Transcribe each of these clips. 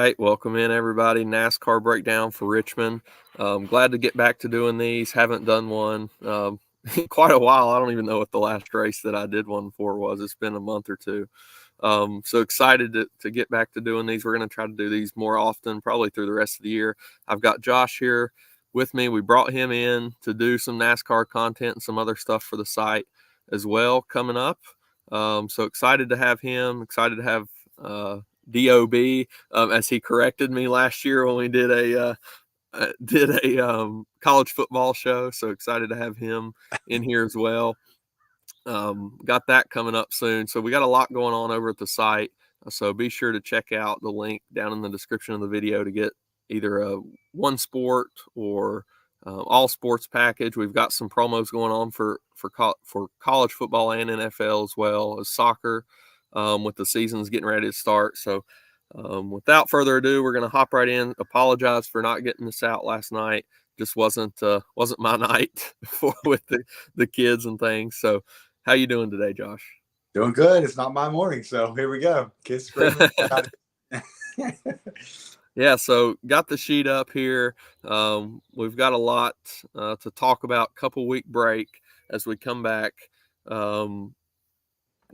right, welcome in everybody. NASCAR breakdown for Richmond. Glad to get back to doing these. Haven't done one in quite a while. I don't even know what the last race that I did one for was. It's been a month or two. So excited to get back to doing these. We're going to try to do these more often, probably through the rest of the year. I've got Josh here with me. We brought him in to do some NASCAR content and some other stuff for the site as well coming up. So excited to have him. Excited to have DOB, as he corrected me last year when we did a college football show. So excited to have him in here as well. Got that coming up soon. So we got a lot going on over at the site. So be sure to check out the link down in the description of the video to get either a one sport or all sports package. We've got some promos going on for college football and NFL, as well as soccer, with the seasons getting ready to start. So without further ado, we're going to hop right in. Apologize for not getting this out last night. Just wasn't my night with the kids and things. So how you doing today, Josh? Doing good. It's not my morning, so here we go. Kids screaming. Yeah, so got the sheet up here. We've got a lot to talk about. Couple week break as we come back.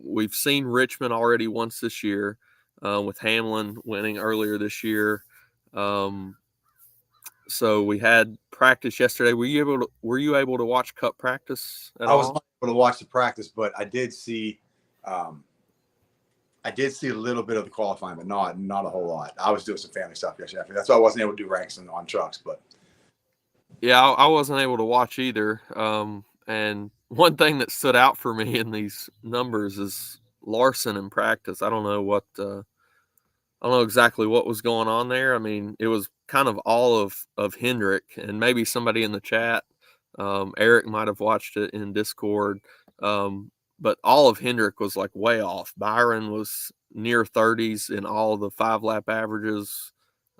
We've seen Richmond already once this year, with Hamlin winning earlier this year. So we had practice yesterday. Were you able to watch Cup practice at all? I was not able to watch the practice, but I did see a little bit of the qualifying, but not a whole lot. I was doing some family stuff yesterday. That's why I wasn't able to do ranks on trucks. But yeah, I wasn't able to watch either. And one thing that stood out for me in these numbers is Larson in practice. I don't know exactly what was going on there. I mean, it was kind of all of Hendrick, and maybe somebody in the chat, Eric might have watched it in Discord, but all of Hendrick was like way off. Byron was near 30s in all the 5-lap averages.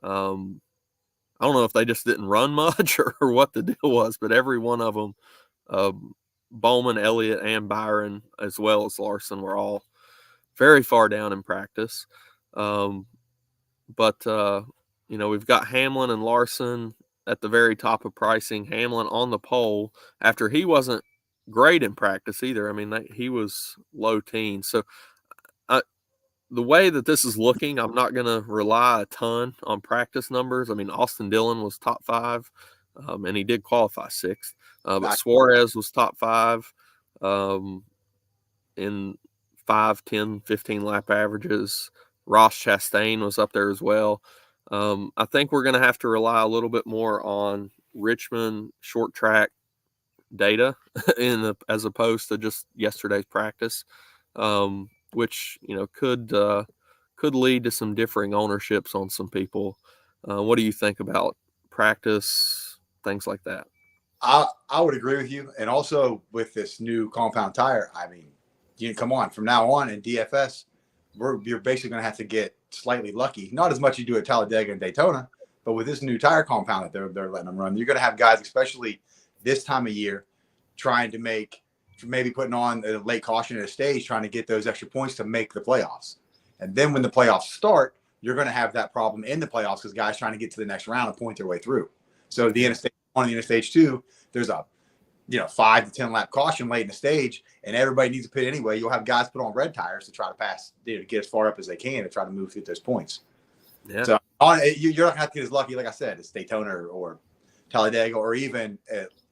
I don't know if they just didn't run much or what the deal was, but every one of them, Bowman, Elliott, and Byron, as well as Larson, were all very far down in practice. But we've got Hamlin and Larson at the very top of pricing. Hamlin on the pole after he wasn't great in practice either. I mean, he was low teens. So the way that this is looking, I'm not going to rely a ton on practice numbers. I mean, Austin Dillon was top 5, and he did qualify 6th. But Suarez was top 5 in 5, 10, 15 lap averages. Ross Chastain was up there as well. I think we're going to have to rely a little bit more on Richmond short track data as opposed to just yesterday's practice, which could lead to some differing ownerships on some people. What do you think about practice, things like that? I would agree with you, and also with this new compound tire. I mean, come on, from now on in DFS, you're basically going to have to get slightly lucky. Not as much as you do at Talladega and Daytona, but with this new tire compound that they're letting them run, you're going to have guys, especially this time of year, trying to maybe putting on a late caution at a stage, trying to get those extra points to make the playoffs. And then when the playoffs start, you're going to have that problem in the playoffs because guys trying to get to the next round and point their way through. So the interstage 1 and the interstage 2, there's a 5 to 10 lap caution late in the stage, and everybody needs to pit anyway. You'll have guys put on red tires to try to pass, to get as far up as they can to try to move to get those points. Yeah. So you're not going to have to get as lucky, like I said, as Daytona or Talladega or even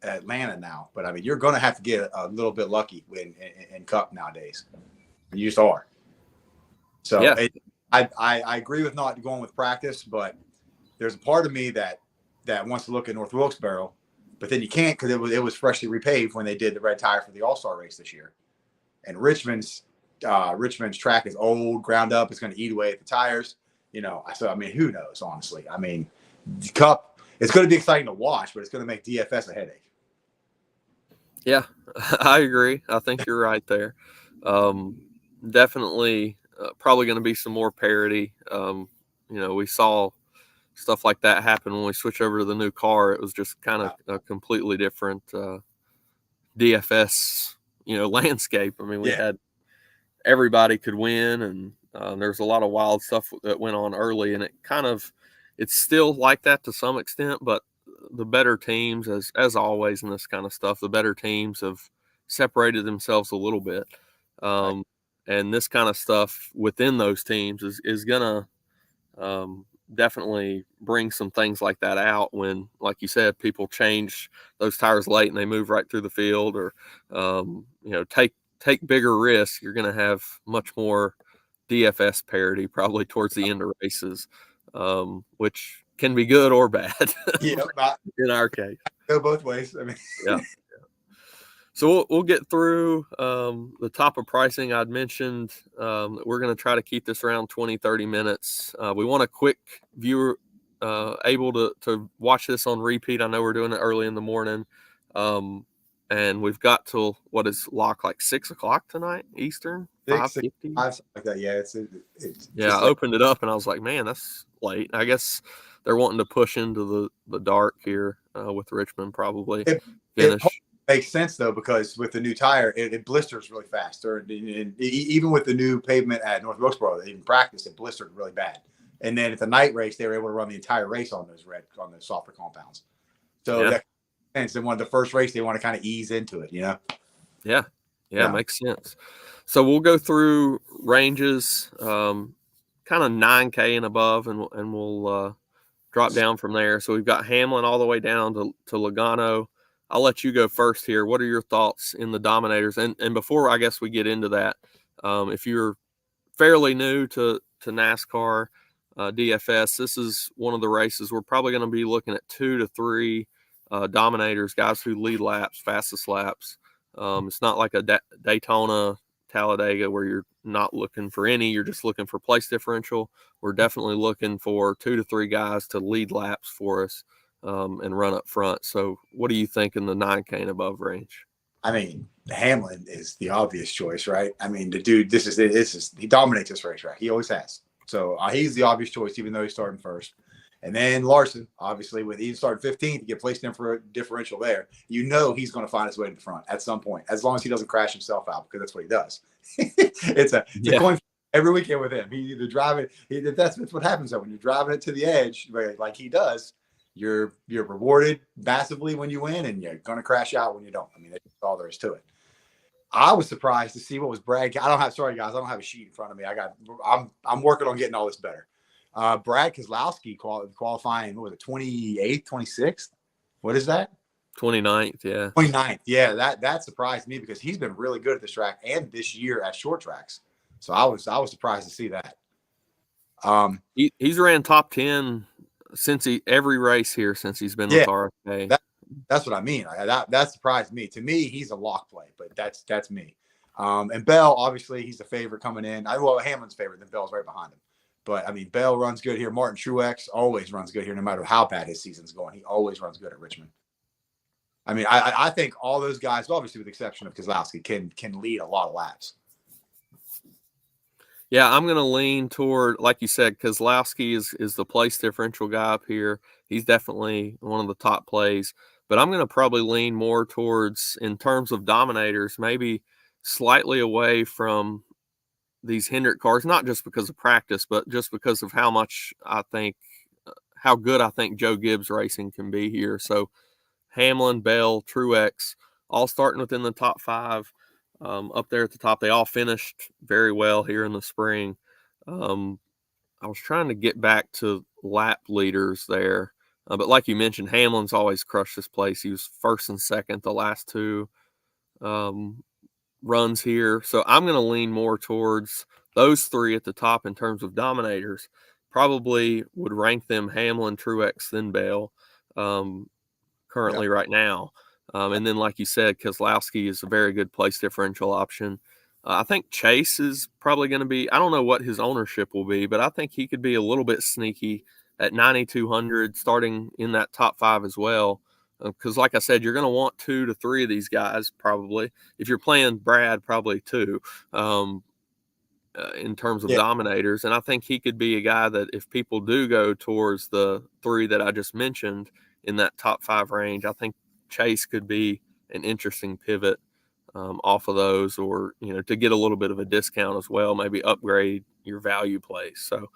Atlanta now. But I mean, you're going to have to get a little bit lucky in Cup nowadays. You just are. So yeah. I agree with not going with practice, but there's a part of me that wants to look at North Wilkes-Barre, but then you can't because it was freshly repaved when they did the red tire for the All-Star race this year. And Richmond's track is old, ground up. It's going to eat away at the tires. So I mean, who knows? Honestly, I mean, the Cup. It's going to be exciting to watch, but it's going to make DFS a headache. Yeah, I agree. I think you're right there. Definitely, probably going to be some more parity. We saw stuff like that happen when we switch over to the new car. It was just kind of a completely different DFS, landscape. I mean, we had everybody could win, and There's a lot of wild stuff that went on early, and it's still like that to some extent, but the better teams, as always in this kind of stuff, the better teams have separated themselves a little bit. Right. Um, and this kind of stuff within those teams is gonna definitely bring some things like that out when, like you said, people change those tires late and they move right through the field, or take bigger risks. You're going to have much more DFS parity probably towards the end of races, which can be good or bad Yeah, I in our case. go both ways. I mean, Yeah. So we'll get through the top of pricing. I'd mentioned that we're going to try to keep this around 20, 30 minutes. We want a quick viewer able to watch this on repeat. I know we're doing it early in the morning. And we've got till what is lock, like 6 o'clock tonight, Eastern, 6, 5:50. 5, something like that. Yeah, it's Yeah, just I like opened it up and I was like, man, that's late. I guess they're wanting to push into the dark here with Richmond probably it finish. makes sense though, because with the new tire, it blisters really fast. Or even with the new pavement at North Wilkesboro, in practice, it blistered really bad. And then at the night race, they were able to run the entire race on those softer compounds. So Yeah. that makes sense. And one of the first race, they want to kind of ease into it, you know? Yeah. Yeah, Yeah. makes sense. So we'll go through ranges, kind of 9K and above, and we'll drop down from there. So we've got Hamlin all the way down to Logano. I'll let you go first here. What are your thoughts in the Dominators? And before I guess we get into that, if you're fairly new to NASCAR DFS, this is one of the races we're probably going to be looking at 2 to 3 Dominators, guys who lead laps, fastest laps. It's not like a Daytona, Talladega where you're not looking for any, you're just looking for place differential. We're definitely looking for 2 to 3 guys to lead laps for us and run up front. So what do you think in the 9K and above range? I mean, Hamlin is the obvious choice, right? I mean, the dude, he dominates this racetrack. He always has. So he's the obvious choice, even though he's starting first. And then Larson, obviously, with he started 15th to get placed in for a differential there, you know he's going to find his way to the front at some point, as long as he doesn't crash himself out, because that's what he does. It's a coin every weekend with him. He either driving. That's what happens though when you're driving it to the edge, like he does. You're rewarded massively when you win, and you're going to crash out when you don't. I mean, that's all there is to it. I was surprised to see what was Brad. Sorry guys, I don't have a sheet in front of me. I'm working on getting all this better. Brad Keselowski qualifying, what was it, 28th, 26th? What is that? 29th, yeah. 29th. Yeah, that surprised me because he's been really good at this track and this year at short tracks. So I was surprised to see that. He's ran top 10 since every race here since he's been with RFK. That's what I mean. That surprised me. To me, he's a lock play, but that's me. And Bell, obviously, he's the favorite coming in. Hamlin's favorite, then Bell's right behind him. But I mean, Bell runs good here. Martin Truex always runs good here, no matter how bad his season's going. He always runs good at Richmond. I mean, I think all those guys, obviously with the exception of Keselowski, can lead a lot of laps. Yeah, I'm going to lean toward, like you said, Keselowski is the place differential guy up here. He's definitely one of the top plays. But I'm going to probably lean more towards, in terms of Dominators, maybe slightly away from these Hendrick cars, not just because of practice, but just because of how good I think Joe Gibbs Racing can be here. So Hamlin, Bell, Truex, all starting within the top 5. Up there at the top, they all finished very well here in the spring. I was trying to get back to lap leaders there, but like you mentioned, Hamlin's always crushed this place. He was first and second the last 2 runs here, so I'm going to lean more towards those 3 at the top in terms of Dominators. Probably would rank them Hamlin, Truex, then Bell. Currently right now. And then, like you said, Keselowski is a very good place differential option. I think Chase is probably going to be, I don't know what his ownership will be, but I think he could be a little bit sneaky at 9,200, starting in that top 5 as well. Because, like I said, you're going to want 2 to 3 of these guys probably. If you're playing Brad, probably 2. In terms of Dominators. And I think he could be a guy that if people do go towards the 3 that I just mentioned in that top 5 range, I think Chase could be an interesting pivot off of those, or to get a little bit of a discount as well, maybe upgrade your value place. So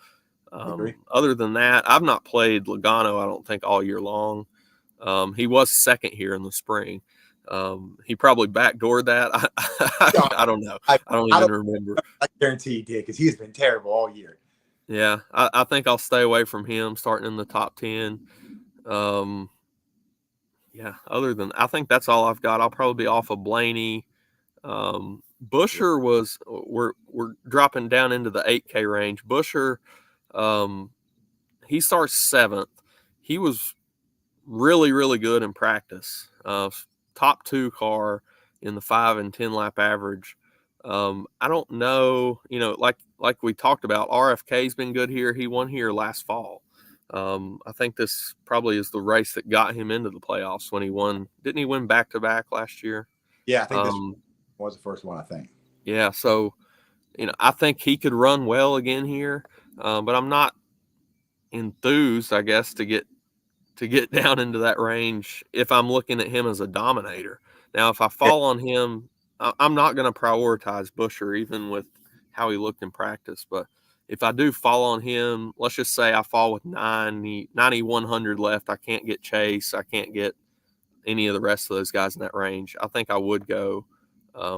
I agree. other than that, I've not played Logano, I don't think, all year long. He was second here in the spring. He probably backdoored that. Yeah, I don't know. I, I don't I even don't. remember. I guarantee he did because he's been terrible all year. Yeah, I think I'll stay away from him starting in the top 10. Um, yeah, other than I think that's all I've got. I'll probably be off of Blaney. Busher was we're dropping down into the 8K range. Busher, um, he starts seventh. He was really, really good in practice. Top two car in the 5 and 10 lap average. I don't know, like we talked about, RFK's been good here. He won here last fall. I think this probably is the race that got him into the playoffs when he won. Didn't he win back to back last year? Yeah, I think this Um, was the first one. I think. yeah, so I think he could run well again here, but I'm not enthused, I guess, to get down into that range if I'm looking at him as a dominator. Now, if I Yeah, fall on him, I'm not going to prioritize Busher, even with how he looked in practice. But if I do fall on him, let's just say I fall with 100 left. I can't get Chase. I can't get any of the rest of those guys in that range. I think I would go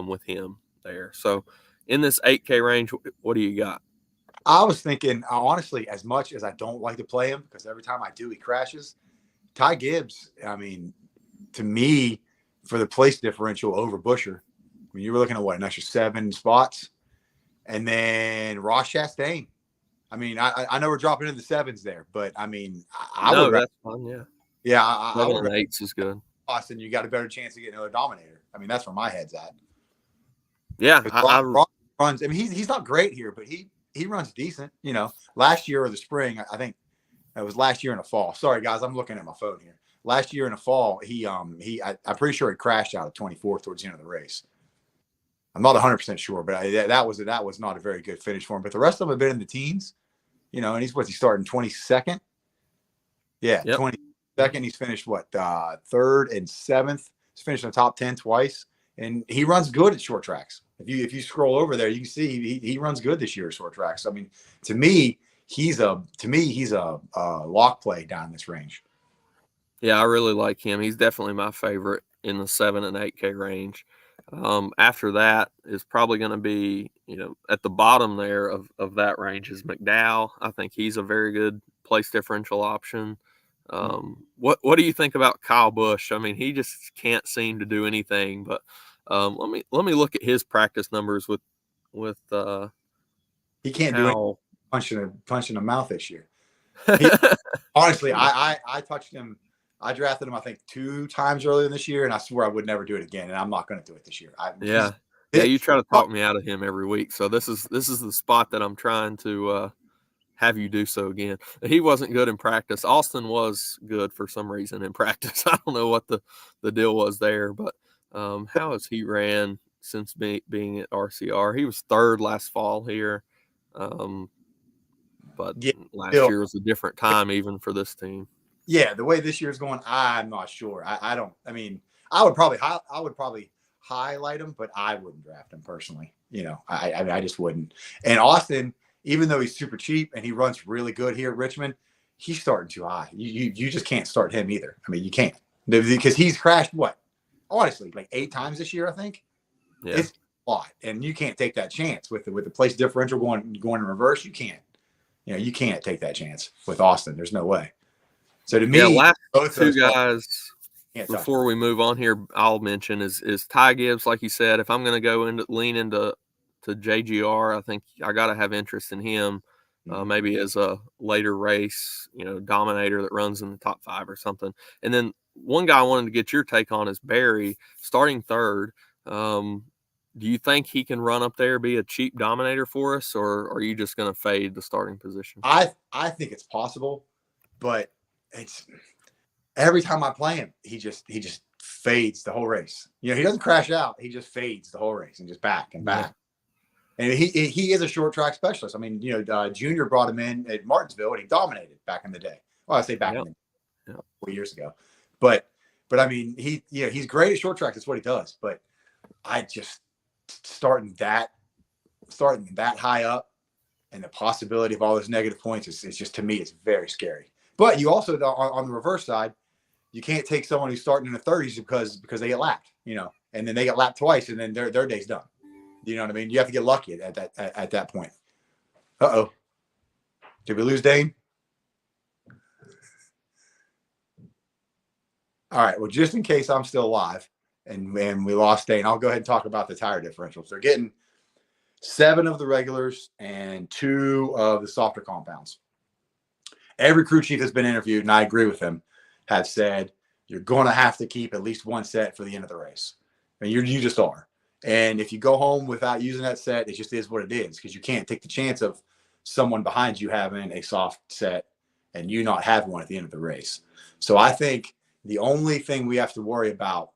with him there. So in this 8K range, what do you got? I was thinking honestly, as much as I don't like to play him because every time I do, he crashes. Ty Gibbs. I mean, to me, for the place differential over Busher, I mean, you were looking at what, an extra 7 spots, and then Ross Chastain. I mean, I know we're dropping into the sevens there, but I mean, I would No, rather, that's fine. Yeah. yeah, I Seven would and rather eights is good. Austin. You got a better chance of getting another dominator. I mean, that's where my head's at. Yeah. Because Ross runs. I mean, he's not great here, but he runs decent. Last year or the spring, I think it was last year in the fall. Sorry guys, I'm looking at my phone here. Last year in the fall, I'm pretty sure he crashed out of 24th towards the end of the race. I'm not 100% sure, but that was not a very good finish for him. But the rest of them have been in the teens, and he starting 22nd. Yeah, Yep. 22nd. He's finished third and seventh. He's finished in the top 10 twice, and he runs good at short tracks. If you scroll over there, you can see he runs good this year at short tracks. I mean, to me, he's a lock play down this range. Yeah, I really like him. He's definitely my favorite in the 7 and 8K range. After that is probably going to be, at the bottom there of that range is McDowell. I think he's a very good place differential option. What do you think about Kyle Busch? I mean, he just can't seem to do anything. But let me look at his practice numbers with He can't do how. anything punching a mouth this year. He, honestly, I touched him. I drafted him, I think, 2 times earlier this year, and I swear I would never do it again. And I'm not going to do it this year. Yeah. Yeah, you try to talk me out of him every week. So this is the spot that I'm trying to have you do so again. He wasn't good in practice. Austin was good for some reason in practice. I don't know what the deal was there, but how has he ran since being at RCR? He was third last fall here, but Yeah, last still, year was a different time even for this team. yeah, the way this year's going, I'm not sure. I don't. I mean, I would probably highlight him, but I wouldn't draft him personally. I just wouldn't. And Austin, even though he's super cheap and he runs really good here at Richmond, he's starting too high. You just can't start him either. I mean, you can't because he's crashed what, honestly, like 8 times this year. I think Yeah. it's a lot, and you can't take that chance with the place differential going in reverse. You can't. You can't take that chance with Austin. There's no way. So to Yeah, me, last both two those cars guys can't touch them. before we move on here, I'll mention is Ty Gibbs. Like you said, if I'm going to go into lean into JGR, I think I got to have interest in him. Maybe as a later race, dominator that runs in the top 5 or something. And then one guy I wanted to get your take on is Barry, starting third. Do you think he can run up there, be a cheap dominator for us, or are you just going to fade the starting position? I think it's possible, but it's every time I play him, he just fades the whole race. He doesn't crash out. He just fades the whole race and just back and back. And he is a short track specialist. I mean, Junior brought him in at Martinsville and he dominated back in the day. Well, I say back in the 4 years ago, but I mean, he's great at short track. That's what he does. But I just starting that high up and the possibility of all those negative points is just, to me, it's very scary. But you also, on the reverse side, you can't take someone who's starting in the 30s because they get lapped, and then they get lapped twice, and then their day's done. You know what I mean? You have to get lucky at that point. Uh-oh. Did we lose Dane? All right. Well, just in case I'm still alive and we lost Dane, I'll go ahead and talk about the tire differentials. They're getting 7 of the regulars and 2 of the softer compounds. Every crew chief that's been interviewed, and I agree with them, have said you're going to have to keep at least 1 set for the end of the race. And you just are. And if you go home without using that set, it just is what it is, because you can't take the chance of someone behind you having a soft set and you not having one at the end of the race. So I think the only thing we have to worry about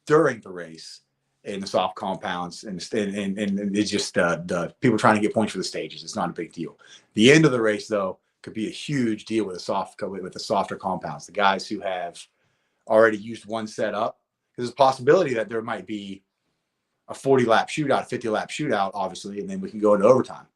during the race in the soft compounds and it's just the people trying to get points for the stages. It's not a big deal. The end of the race, though, could be a huge deal with the softer compounds. The guys who have already used 1 set up, there's a possibility that there might be a 40-lap shootout, a 50-lap shootout, obviously, and then we can go into overtime.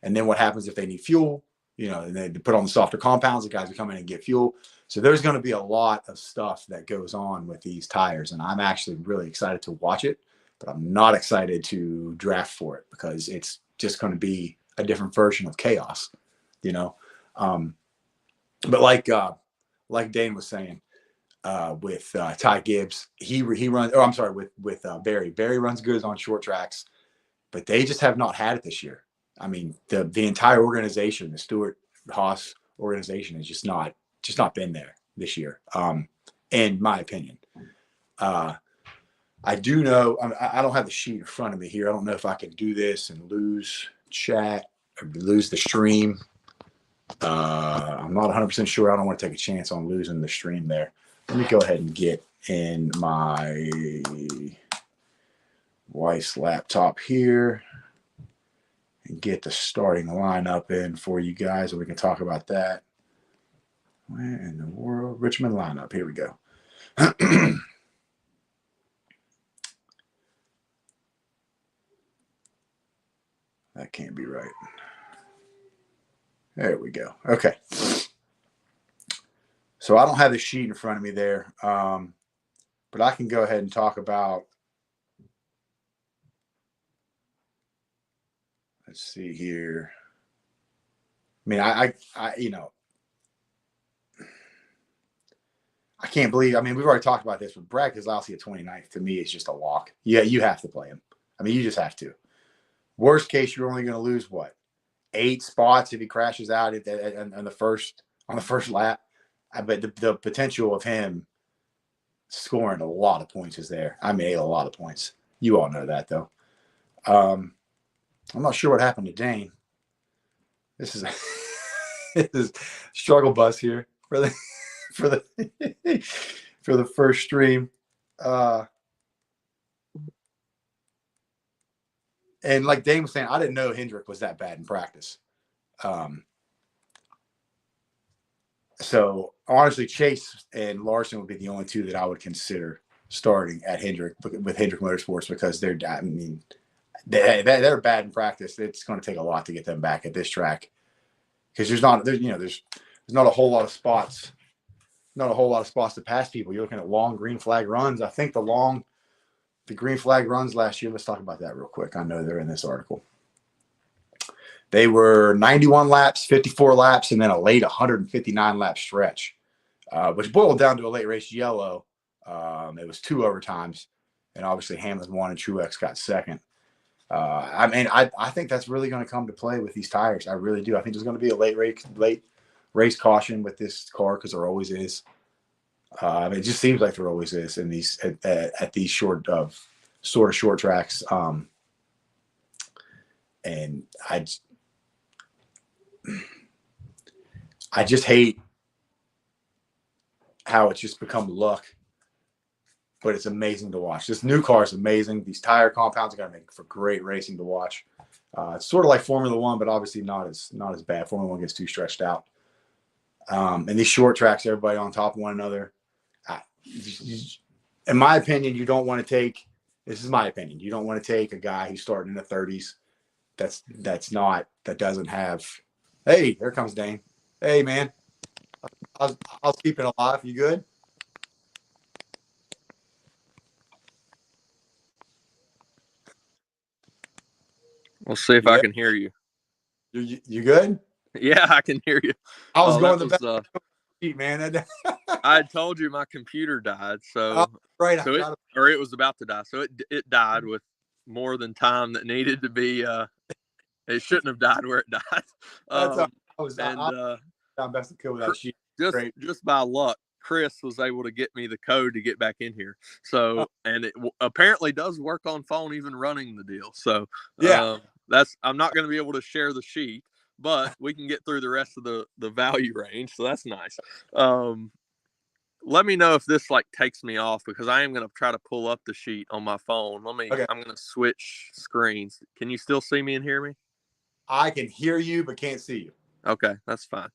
And then what happens if they need fuel? And they put on the softer compounds, the guys will come in and get fuel. So there's going to be a lot of stuff that goes on with these tires, and I'm actually really excited to watch it, but I'm not excited to draft for it because it's just going to be a different version of chaos, But like Dane was saying, with Ty Gibbs, he runs. Oh, I'm sorry, with Barry. Barry runs good on short tracks, but they just have not had it this year. I mean, the entire organization, the Stewart Haas organization, has just not been there this year, in my opinion. I do know, I don't have the sheet in front of me here. I don't know if I can do this and lose chat or lose the stream. I'm not 100% sure. I don't want to take a chance on losing the stream there. Let me go ahead and get in my wife's laptop here and get the starting lineup in for you guys, and we can talk about that. Where in the world? Richmond lineup. Here we go. That can't be right. There we go. Okay. So I don't have the sheet in front of me there, but I can go ahead and talk about. Let's see here. I mean, I can't believe. I mean, we've already talked about this, but Brad Keselowski at 29th to me is just a lock. Yeah, you have to play him. I mean, you just have to. Worst case, you're only going to lose 8 spots if he crashes out on the first lap. But the potential of him scoring a lot of points is there. I mean, a lot of points. You all know that, though. I'm not sure what happened to Dane. This is a struggle bus here for the first stream. And like Dane was saying, I didn't know Hendrick was that bad in practice. So honestly, Chase and Larson would be the only 2 that I would consider starting at Hendrick with Hendrick Motorsports because they're bad in practice. It's going to take a lot to get them back at this track because there's not a whole lot of spots. Not a whole lot of spots to pass people. You're looking at long green flag runs. I think the green flag runs last year, let's talk about that real quick. I know they're in this article. They were 91 laps, 54 laps, and then a late 159 lap stretch, which boiled down to a late race yellow. It was 2 overtimes, and obviously Hamlin won and Truex got second. I mean, I think that's really going to come to play with these tires. I really do. I think there's going to be a late race caution with this car because there always is. It just seems like there always is in these at these sort of short tracks. And I just hate how it's just become luck, but it's amazing to watch. This new car is amazing. These tire compounds are going to make for great racing to watch. It's sort of like Formula One, but obviously not as bad. Formula One gets too stretched out. And these short tracks, everybody on top of one another. In my opinion, you don't want to take This is my opinion. You don't want to take a guy who's starting in the 30s. That doesn't have. Hey, here comes Dane. Hey, man. I was keeping alive. You good? We'll see if You I there? can hear you. You good? Yeah, I can hear you. I was Oh, that going the was best sheet, man. I had told you my computer died, Oh, so right. I so it forgot. or it was about to die. So it died with more than time that needed to be it shouldn't have died where it died. That's Um I and I'm best to kill with that sheet. Great. just by luck, Chris was able to get me the code to get back in here. Oh, So, and it apparently does work on phone, even running the deal. So, yeah. that's I'm not going to be able to share the sheet, but we can get through the rest of the value range. So that's nice. Um, Let me know if this like takes me off because I am going to try to pull up the sheet on my phone. Okay. I'm going to switch screens. Can you still see me and hear me? I can hear you, but can't see you. Okay, that's fine.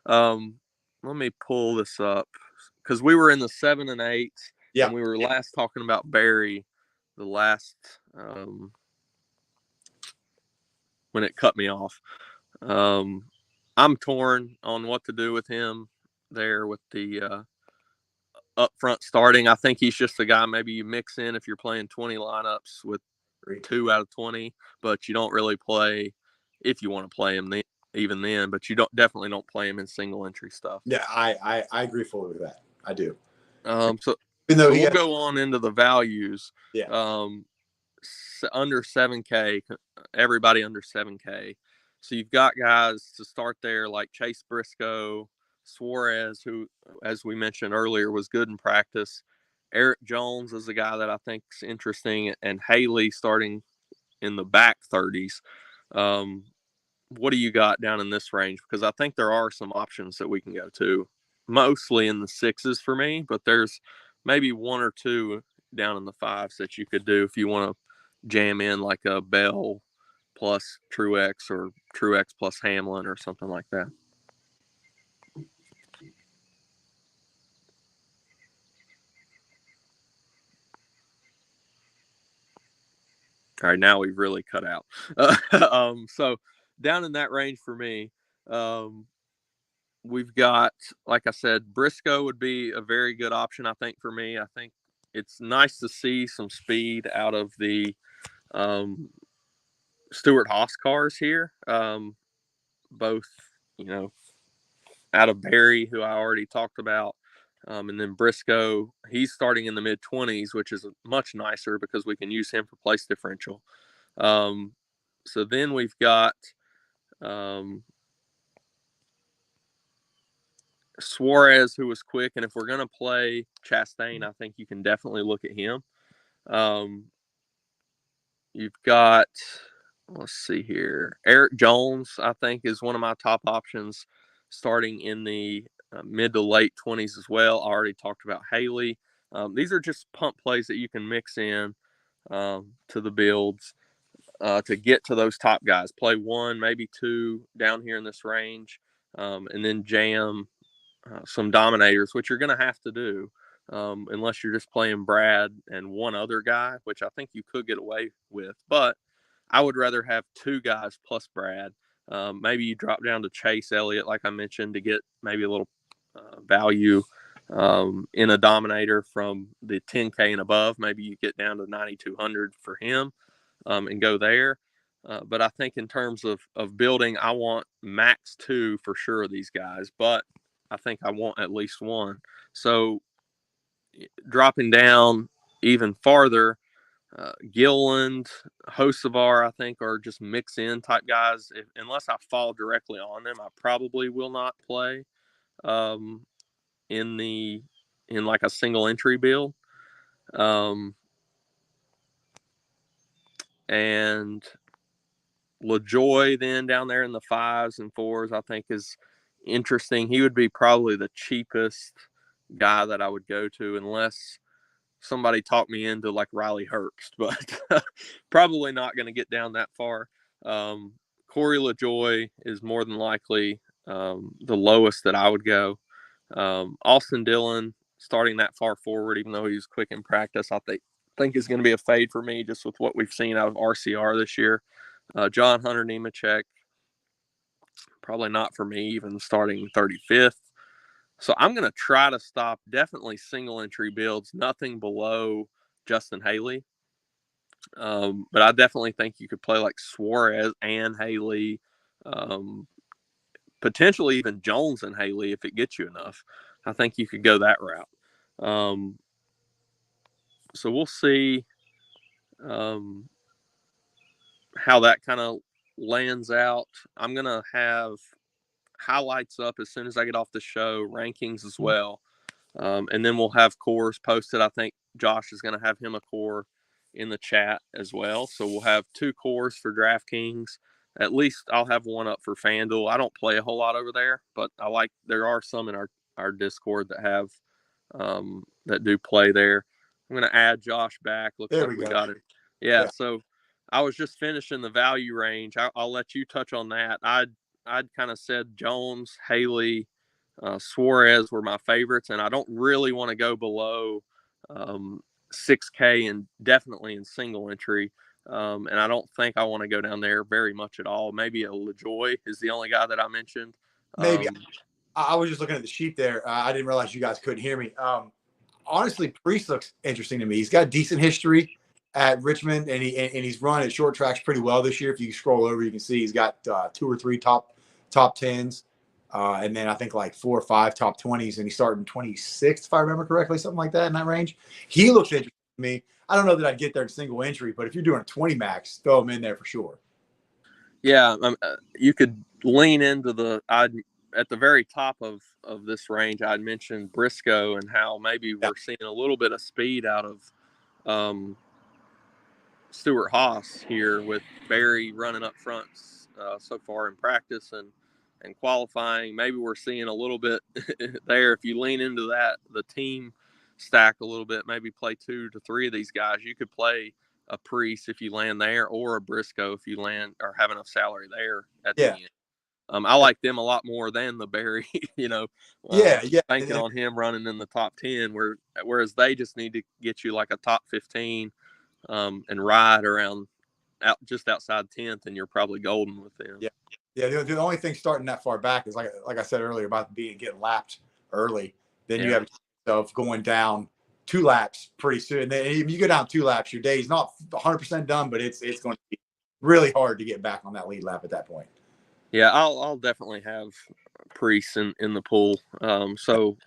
Um, Let me pull this up because we were in the 7 and 8, Yeah. and we were last talking about Barry, the last when it cut me off. Um, I'm torn on what to do with him there with the up front starting. I think he's just a guy maybe you mix in if you're playing 20 lineups with 2 out of 20, but you don't really play if you want to play him even then, but you definitely don't play him in single entry stuff. Yeah. I agree fully with that. I do. Um, so Even though so he we'll has. go on into the values. Yeah. Um, Under 7K, everybody under 7K. So you've got guys to start there like Chase Briscoe, Suarez, who, as we mentioned earlier, was good in practice. Eric Jones is a guy that I think is interesting, and Haley starting in the back 30s. Um, what do you got down in this range? Because I think there are some options that we can go to, mostly in the sixes for me, but there's maybe one or two down in the fives that you could do if you want to jam in like a Bell plus Truex or Truex plus Hamlin or something like that. All right, now we've really cut out. So down in that range for me, um, we've got, like I said, Briscoe would be a very good option, I think, for me. I think it's nice to see some speed out of the um, Stewart Haas cars here. Both, you know, out of Barry, who I already talked about, and then Briscoe. He's starting in the mid 20s, which is much nicer because we can use him for place differential. Um, so then we've got um, Suarez, who was quick, and if we're going to play Chastain, I think you can definitely look at him. Um, you've got, let's see here, Eric Jones, I think, is one of my top options starting in the mid to late 20s as well. I already talked about Haley. These are just pump plays that you can mix in to the builds to get to those top guys. Play one, maybe two down here in this range, and then jam some dominators, which you're going to have to do unless you're just playing Brad and one other guy, which I think you could get away with. But I would rather have two guys plus Brad. Maybe you drop down to Chase Elliott, like I mentioned, to get maybe a little value in a dominator from the 10K and above. Maybe you get down to 9,200 for him and go there. But I think in terms of building, I want max two for sure of these guys, but I think I want at least one. So dropping down even farther, Gilland, Hocevar, I think are just mix in type guys. Unless I fall directly on them, I probably will not play um, in the in like a single entry build. Um, and LaJoy then down there in the fives and fours, I think is interesting. He would be probably the cheapest guy that I would go to unless somebody talked me into like Riley Herbst, but probably not going to get down that far. Um, Corey LaJoy is more than likely the lowest that I would go. Austin Dillon starting that far forward, even though he was quick in practice, think is going to be a fade for me just with what we've seen out of RCR this year. John Hunter Nemechek, probably not for me, even starting 35th. So I'm going to try to stop definitely single entry builds, nothing below Justin Haley. But I definitely think you could play like Suarez and Haley, potentially even Jones and Haley if it gets you enough. I think you could go that route. So we'll see how that kind of lands out. I'm going to have highlights up as soon as I get off the show, rankings as well. And then we'll have cores posted. I think Josh is going to have him a core in the chat as well. So we'll have 2 cores for DraftKings. At least I'll have one up for FanDuel. I don't play a whole lot over there, but there are some in our Discord that have that do play there. I'm going to add Josh back. Looks There like we we go. got it. Yeah. Yeah. So I was just finishing the value range. I'll let you touch on that. I'd kind of said Jones, Haley, Suarez were my favorites, and I don't really want to go below 6K and definitely in single entry. And I don't think I want to go down there very much at all. Maybe a LaJoy is the only guy that I mentioned. Maybe. I was just looking at the sheet there. I didn't realize you guys couldn't hear me. Honestly, Priest looks interesting to me. He's got decent history at Richmond, and he's run at short tracks pretty well this year. If you scroll over, you can see he's got 2 or 3 top tens, and then I think like 4 or 5 top 20s, and he's starting 26th if I remember correctly, something like that in that range. He looks interesting to me. I don't know that I'd get there in single entry, but if you're doing a 20 max, throw him in there for sure. Yeah, you could lean into at the very top of this range. I'd mentioned Briscoe and how maybe we're seeing a little bit of speed out of Stuart Haas here with Barry running up front so far in practice and qualifying. Maybe we're seeing a little bit there. If you lean into that, the team stack a little bit, maybe play 2 to 3 of these guys. You could play a Priest if you land there, or a Briscoe if you land or have enough salary there at the end. I like them a lot more than the Barry, banking on him running in the top 10, whereas they just need to get you like a top 15 and ride around just outside 10th, and you're probably golden with them. Yeah. Yeah. The only thing starting that far back is like I said earlier about getting lapped early. Then you have yourself going down 2 laps pretty soon. And then if you go down 2 laps, your day's not 100% done, but it's going to be really hard to get back on that lead lap at that point. Yeah, I'll definitely have Priest in the pool. So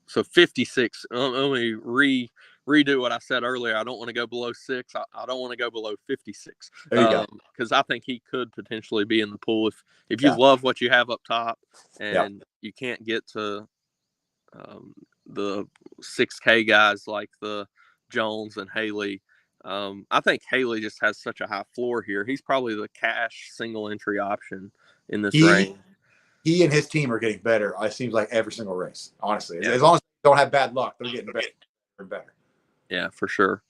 56. Let me redo what I said earlier. I don't want to go below 6. I don't want to go below 56. There you go. Because I think he could potentially be in the pool if you love what you have up top and you can't get to the 6K guys like the Jones and Haley. I think Haley just has such a high floor here. He's probably the cash single entry option in this range. He and his team are getting better. It seems like every single race, honestly. As long as they don't have bad luck, they're getting better and better. Yeah, for sure.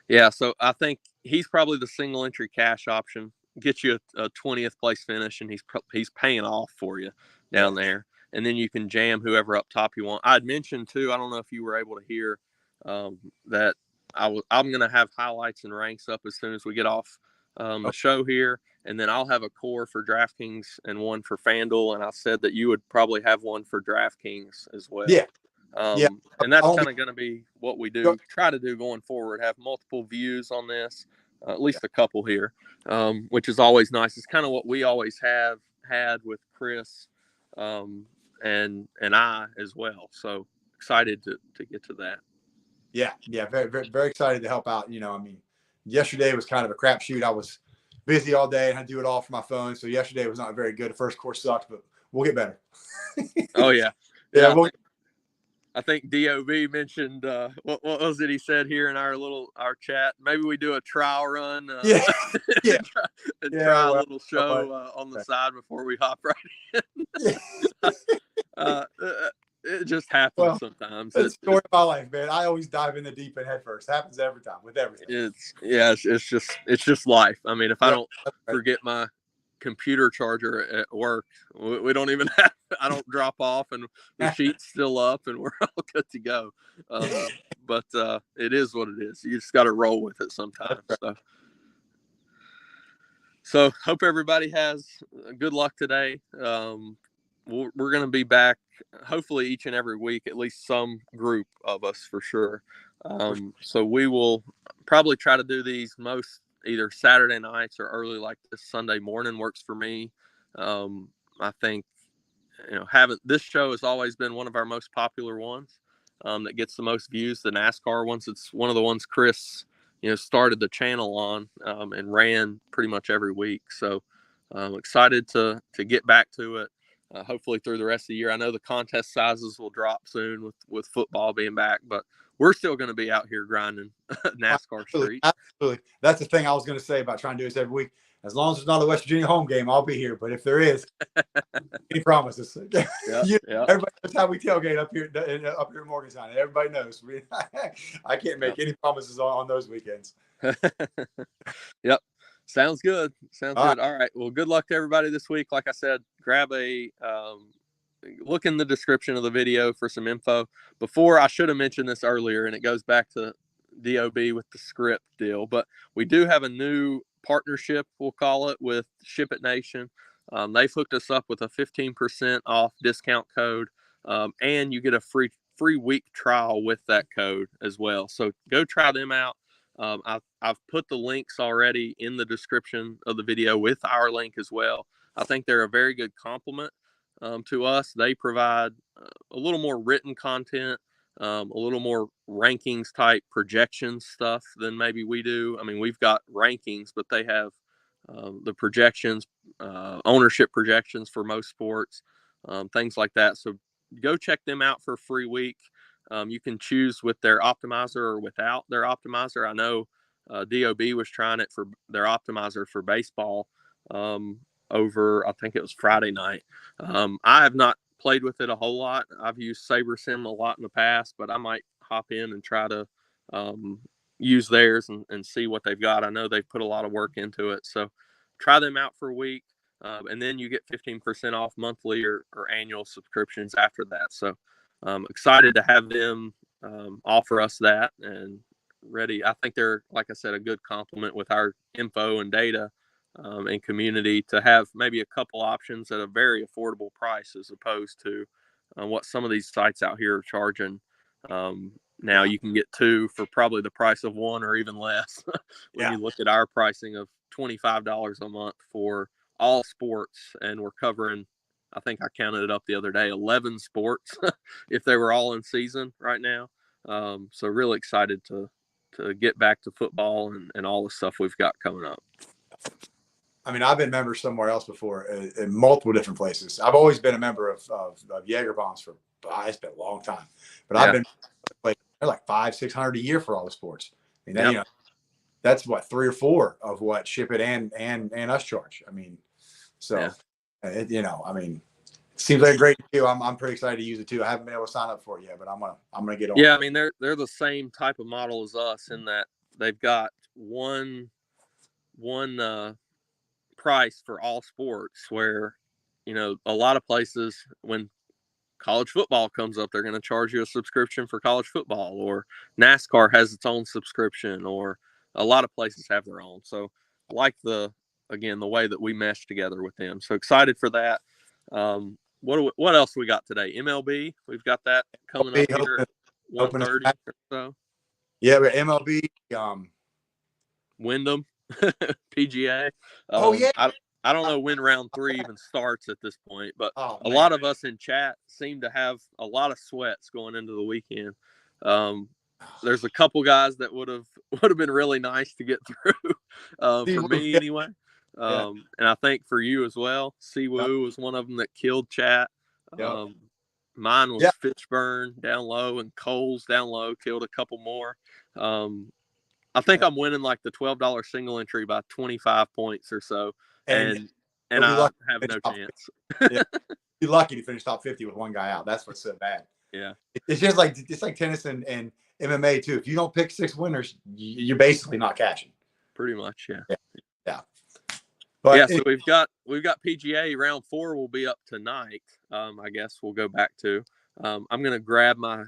Yeah, so I think he's probably the single entry cash option. Get you a 20th place finish, and he's paying off for you down there. And then you can jam whoever up top you want. I'd mentioned too, I don't know if you were able to hear that I'm going to have highlights and ranks up as soon as we get off the show here. And then I'll have a core for DraftKings and one for FanDuel. And I said that you would probably have one for DraftKings as well. Yeah. And that's kind of going to be what we try to do going forward, have multiple views on this, at least a couple here, which is always nice. It's kind of what we always have had with Chris and I as well. So excited to get to that. Yeah. Very, very, very excited to help out. Yesterday was kind of a crapshoot. I was busy all day and I had to do it all from my phone. So yesterday was not very good. The first course sucked, but we'll get better. Oh, yeah. Yeah. I think DOB mentioned what was it he said here in our chat? Maybe we do a trial run. Try a little show on the side before we hop right in. It just happens sometimes. It's the story of my life, man. I always dive in the deep end head first. It happens every time with everything. It's just life. I mean, if I don't forget my computer charger at work. We don't even have, I don't drop off, and the sheet's still up, and we're all good to go. But it is what it is. You just got to roll with it sometimes. So hope everybody has good luck today. We're going to be back hopefully each and every week, at least some group of us for sure. So we will probably try to do these most either Saturday nights or early, like this Sunday morning works for me. I think, this show has always been one of our most popular ones that gets the most views. The NASCAR ones, it's one of the ones Chris started the channel on and ran pretty much every week. So I'm excited to get back to it. Hopefully through the rest of the year. I know the contest sizes will drop soon with football being back, but we're still going to be out here grinding NASCAR street. Absolutely. That's the thing I was going to say about trying to do this every week. As long as it's not a West Virginia home game, I'll be here. But if there is, any promises? Everybody knows how we tailgate up here in Morgantown. Everybody knows. I can't make any promises on those weekends. Yep. Sounds good. All right. Well, good luck to everybody this week. Like I said, grab look in the description of the video for some info. Before, I should have mentioned this earlier, and it goes back to DOB with the script deal, but we do have a new partnership, we'll call it, with Ship It Nation. They've hooked us up with a 15% off discount code, and you get a free week trial with that code as well. So go try them out. I've put the links already in the description of the video with our link as well. I think they're a very good complement to us. They provide a little more written content, a little more rankings type projections stuff than maybe we do. I mean, we've got rankings, but they have the projections, ownership projections for most sports, things like that. So go check them out for a free week. You can choose with their optimizer or without their optimizer. I know DOB was trying it for their optimizer for baseball over, I think it was Friday night. I have not played with it a whole lot. I've used SaberSim a lot in the past, but I might hop in and try to use theirs and see what they've got. I know they've put a lot of work into it. So try them out for a week. And then you get 15% off monthly or annual subscriptions after that. So excited to have them offer us that and ready. I think they're, like I said, a good complement with our info and data and community to have maybe a couple options at a very affordable price as opposed to what some of these sites out here are charging. Now you can get two for probably the price of one or even less when you look at our pricing of $25 a month for all sports, and we're covering, I think I counted it up the other day, 11 sports if they were all in season right now. So really excited to get back to football and all the stuff we've got coming up. I mean, I've been members somewhere else before in multiple different places. I've always been a member of Jaeger Bombs for, it's been a long time, but I've been like $500-600 a year for all the sports. I mean, that's what 3 or 4 of what Ship It and us charge. I mean, so I mean, it seems like a great deal. I'm pretty excited to use it too. I haven't been able to sign up for it yet, but I'm gonna get on. Yeah, I mean, they're the same type of model as us in that they've got one price for all sports, where a lot of places when college football comes up, they're going to charge you a subscription for college football, or NASCAR has its own subscription, or a lot of places have their own. So I like the way that we mesh together with them. So excited for that. What else we got today? MLB, we've got that coming up here at 1:30 or so. Yeah, but MLB, Wyndham, PGA. I don't know when round 3 even starts at this point, but a lot of us in chat seem to have a lot of sweats going into the weekend. There's a couple guys that would have been really nice to get through for me anyway. And I think for you as well. Siwoo was one of them that killed chat. Mine was Fitchburn down low, and Coles down low killed a couple more. I think I'm winning like the $12 single entry by 25 points or so. And I have no chance. You're lucky to finish top 50 with one guy out. That's what's so bad. Yeah. It's just like tennis and MMA too. If you don't pick 6 winners, you're basically not catching. Pretty much, yeah. But But So we've got PGA round 4 will be up tonight. I guess we'll go back to. I'm gonna grab my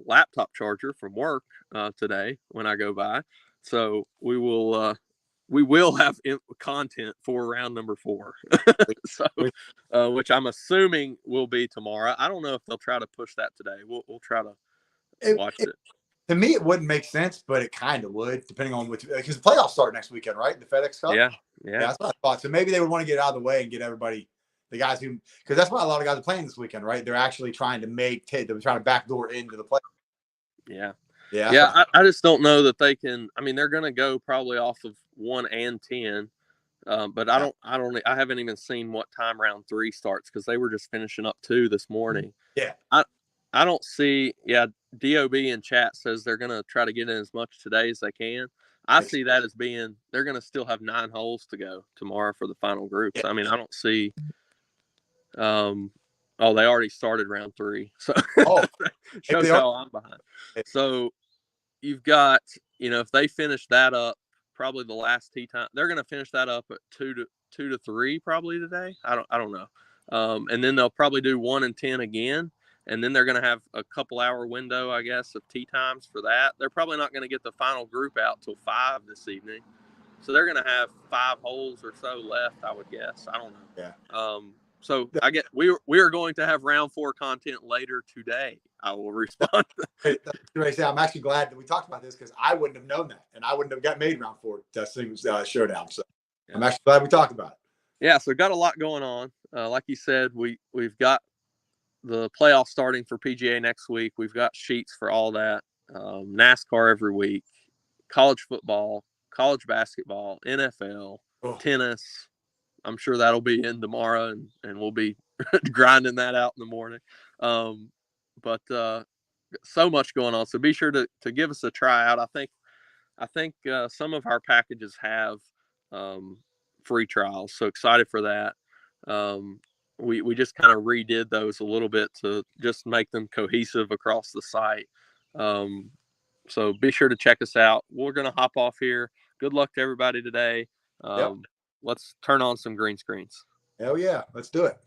laptop charger from work today when I go by, so we will have content for round number 4. So, which I'm assuming will be tomorrow. I don't know if they'll try to push that today. We'll try to watch it. To me, it wouldn't make sense, but it kind of would, depending on which, because the playoffs start next weekend, right? The FedEx Cup. Yeah. That's what I thought. So maybe they would want to get it out of the way and get everybody, the guys who, because that's why a lot of guys are playing this weekend, right? They're actually trying to they're trying to backdoor into the play. Yeah. I just don't know that they can. I mean, they're going to go probably off of 1 and 10. But I haven't even seen what time round 3 starts because they were just finishing up 2 this morning. Yeah. I don't see. Yeah, DOB in chat says they're going to try to get in as much today as they can. I see that as being they're going to still have 9 holes to go tomorrow for the final groups. I mean, I don't see. They already started round 3, so shows how I'm behind. So you've got, if they finish that up, probably the last tee time, they're going to finish that up at 2 to 3 probably today. I don't know. And then they'll probably do 1 and 10 again. And then they're going to have a couple hour window, I guess, of tee times for that. They're probably not going to get the final group out till 5 this evening. So they're going to have 5 holes or so left, I would guess. I don't know. Yeah. So I get we are going to have round 4 content later today. I will respond. I'm actually glad that we talked about this because I wouldn't have known that, and I wouldn't have got made round 4 testing showdown. So I'm actually glad we talked about it. Yeah, so got a lot going on. Like you said, we've got the playoffs starting for PGA next week. We've got sheets for all that. NASCAR every week, college football, college basketball, NFL, tennis. I'm sure that'll be in tomorrow, and we'll be grinding that out in the morning. But so much going on. So be sure to give us a try out. I think some of our packages have free trials. So excited for that. We just kind of redid those a little bit to just make them cohesive across the site. So be sure to check us out. We're going to hop off here. Good luck to everybody today. Let's turn on some green screens. Hell yeah. Let's do it.